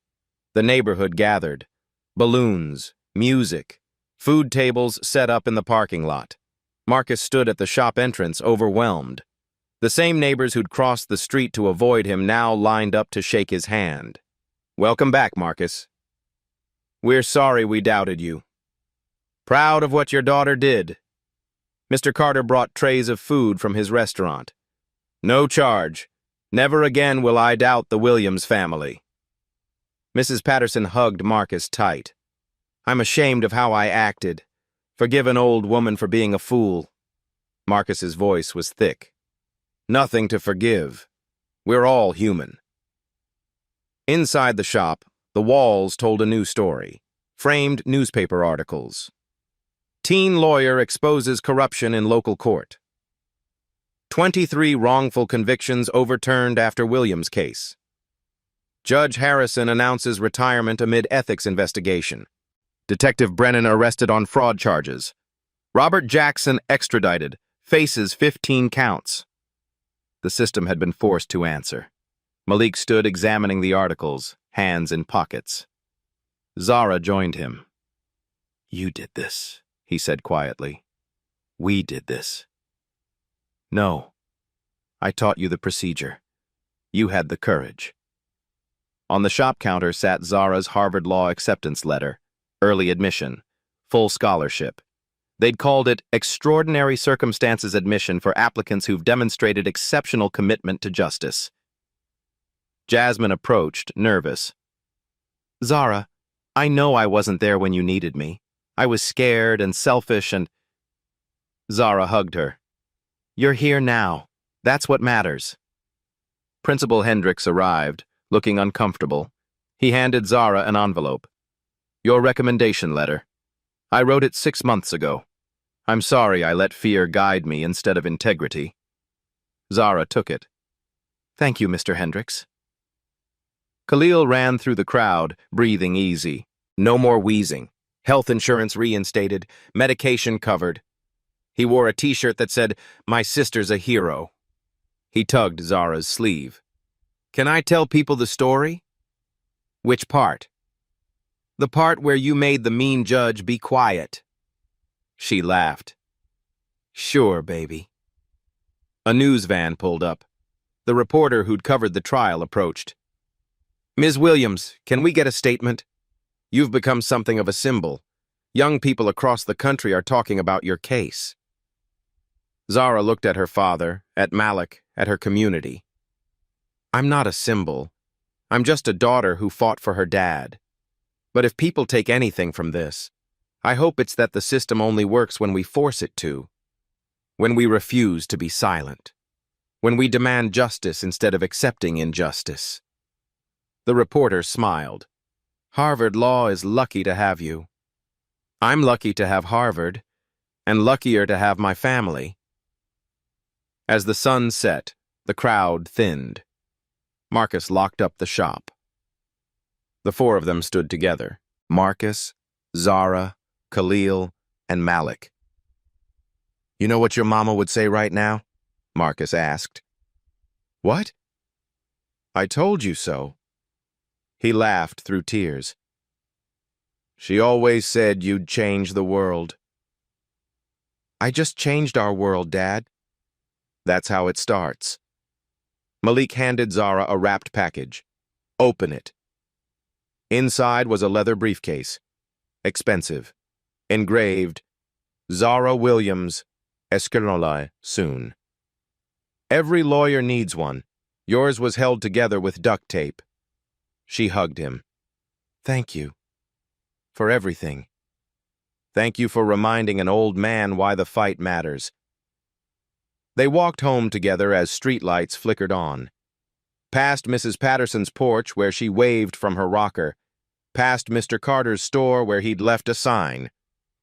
The neighborhood gathered. Balloons, music, food tables set up in the parking lot. Marcus stood at the shop entrance, overwhelmed. The same neighbors who'd crossed the street to avoid him now lined up to shake his hand. Welcome back, Marcus. We're sorry we doubted you. Proud of what your daughter did. Mr. Carter brought trays of food from his restaurant. No charge. Never again will I doubt the Williams family. Mrs. Patterson hugged Marcus tight. I'm ashamed of how I acted. Forgive an old woman for being a fool. Marcus's voice was thick. Nothing to forgive. We're all human. Inside the shop, the walls told a new story. Framed newspaper articles. Teen lawyer exposes corruption in local court. 23 wrongful convictions overturned after Williams case. Judge Harrison announces retirement amid ethics investigation. Detective Brennan arrested on fraud charges. Robert Jackson extradited, faces 15 counts. The system had been forced to answer. Malik stood examining the articles, hands in pockets. Zara joined him. You did this, he said quietly. We did this. No. I taught you the procedure. You had the courage. On the shop counter sat Zara's Harvard Law acceptance letter. Early admission. Full scholarship. They'd called it Extraordinary Circumstances Admission for applicants who've demonstrated exceptional commitment to justice. Jasmine approached, nervous. Zara, I know I wasn't there when you needed me. I was scared and selfish and... Zara hugged her. You're here now. That's what matters. Principal Hendricks arrived, looking uncomfortable. He handed Zara an envelope. Your recommendation letter. I wrote it 6 months ago. I'm sorry I let fear guide me instead of integrity. Zara took it. Thank you, Mr. Hendricks. Khalil ran through the crowd, breathing easy. No more wheezing. Health insurance reinstated, medication covered. He wore a t-shirt that said, My sister's a hero. He tugged Zara's sleeve. Can I tell people the story? Which part? The part where you made the mean judge be quiet. She laughed. Sure, baby. A news van pulled up. The reporter who'd covered the trial approached. Ms. Williams, can we get a statement? You've become something of a symbol. Young people across the country are talking about your case. Zara looked at her father, at Malik, at her community. I'm not a symbol. I'm just a daughter who fought for her dad. But if people take anything from this, I hope it's that the system only works when we force it to. When we refuse to be silent. When we demand justice instead of accepting injustice. The reporter smiled. Harvard Law is lucky to have you. I'm lucky to have Harvard, and luckier to have my family. As the sun set, the crowd thinned. Marcus locked up the shop. The four of them stood together. Marcus, Zara, Khalil, and Malik. You know what your mama would say right now? Marcus asked. What? I told you so. He laughed through tears. She always said you'd change the world. I just changed our world, Dad. That's how it starts. Malik handed Zara a wrapped package. Open it. Inside was a leather briefcase. Expensive. Engraved, Zara Williams, Escanola, soon. Every lawyer needs one. Yours was held together with duct tape. She hugged him. Thank you. For everything. Thank you for reminding an old man why the fight matters. They walked home together as streetlights flickered on. Past Mrs. Patterson's porch where she waved from her rocker. Past Mr. Carter's store where he'd left a sign.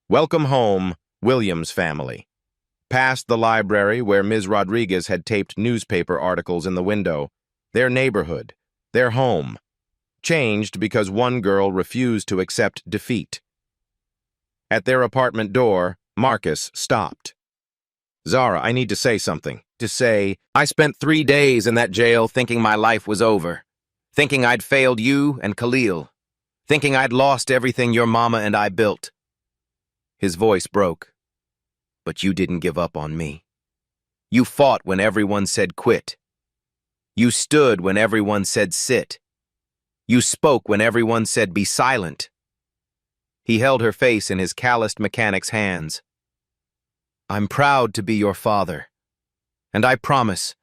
Welcome home, Williams family. Past the library where Ms. Rodriguez had taped newspaper articles in the window. Their neighborhood. Their home. Changed because one girl refused to accept defeat. At their apartment door, Marcus stopped. Zara, I need to say something. I spent 3 days in that jail thinking my life was over. Thinking I'd failed you and Khalil. Thinking I'd lost everything your mama and I built. His voice broke. But you didn't give up on me. You fought when everyone said quit. You stood when everyone said sit. You spoke when everyone said be silent. He held her face in his calloused mechanic's hands. I'm proud to be your father. And I promise,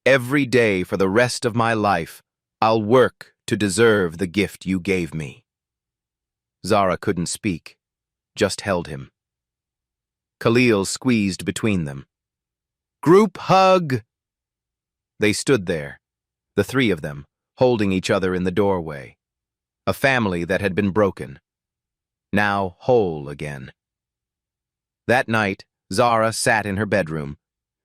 every day for the rest of my life, I'll work to deserve the gift you gave me. Zara couldn't speak, just held him. Khalil squeezed between them. Group hug! They stood there, the three of them, holding each other in the doorway. A family that had been broken, now whole again. That night, Zara sat in her bedroom.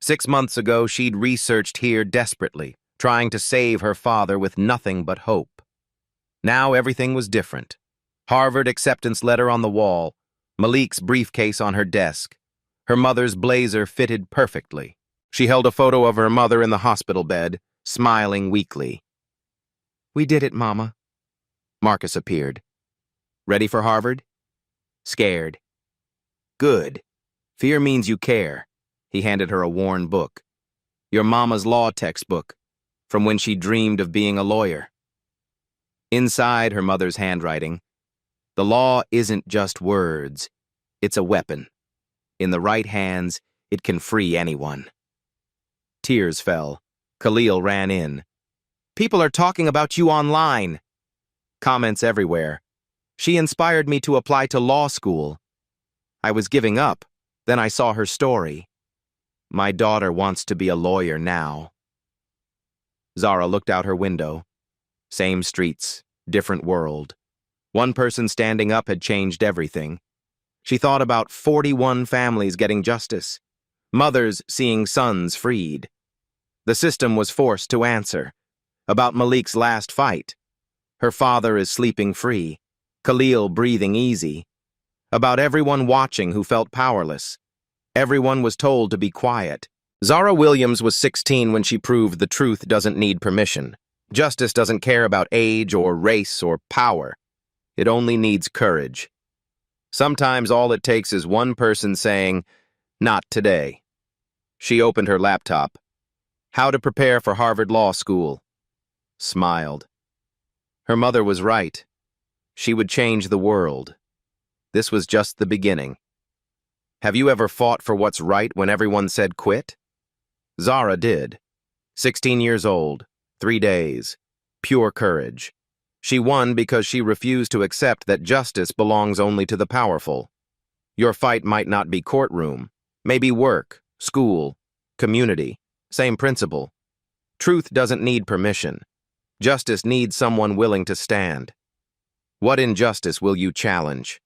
6 months ago, she'd researched here desperately, trying to save her father with nothing but hope. Now everything was different. Harvard acceptance letter on the wall, Malik's briefcase on her desk. Her mother's blazer fitted perfectly. She held a photo of her mother in the hospital bed, smiling weakly. We did it, Mama. Marcus appeared. Ready for Harvard? Scared. Good. Fear means you care. He handed her a worn book. Your mama's law textbook, from when she dreamed of being a lawyer. Inside her mother's handwriting, the law isn't just words. It's a weapon. In the right hands, it can free anyone. Tears fell. Khalil ran in. People are talking about you online. Comments everywhere. She inspired me to apply to law school. I was giving up. Then I saw her story. My daughter wants to be a lawyer now. Zara looked out her window. Same streets, different world. One person standing up had changed everything. She thought about 41 families getting justice. Mothers seeing sons freed. The system was forced to answer. About Malik's last fight. Her father is sleeping free. Khalil breathing easy. About everyone watching who felt powerless. Everyone was told to be quiet. Zara Williams was 16 when she proved the truth doesn't need permission. Justice doesn't care about age or race or power. It only needs courage. Sometimes all it takes is one person saying, "Not today." She opened her laptop. How to prepare for Harvard Law School. Smiled. Her mother was right. She would change the world. This was just the beginning. Have you ever fought for what's right when everyone said quit? Zara did. 16 years old, 3 days, pure courage. She won because she refused to accept that justice belongs only to the powerful. Your fight might not be courtroom, maybe work, school, community, same principle. Truth doesn't need permission. Justice needs someone willing to stand. What injustice will you challenge?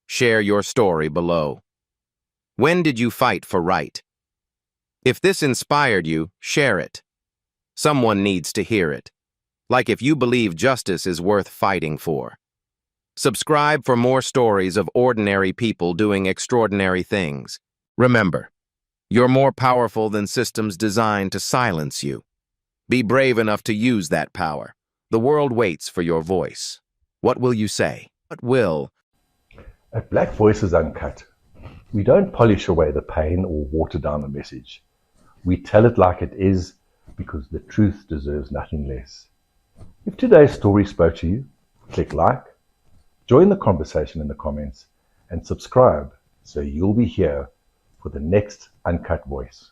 Share your story below. When did you fight for right? If this inspired you, share it. Someone needs to hear it. Like if you believe justice is worth fighting for. Subscribe for more stories of ordinary people doing extraordinary things. Remember, you're more powerful than systems designed to silence you. Be brave enough to use that power. The world waits for your voice. What will you say? What will? At Black Voices Uncut, we don't polish away the pain or water down the message. We tell it like it is because the truth deserves nothing less. If today's story spoke to you, click like, join the conversation in the comments, and subscribe so you'll be here for the next Uncut Voice.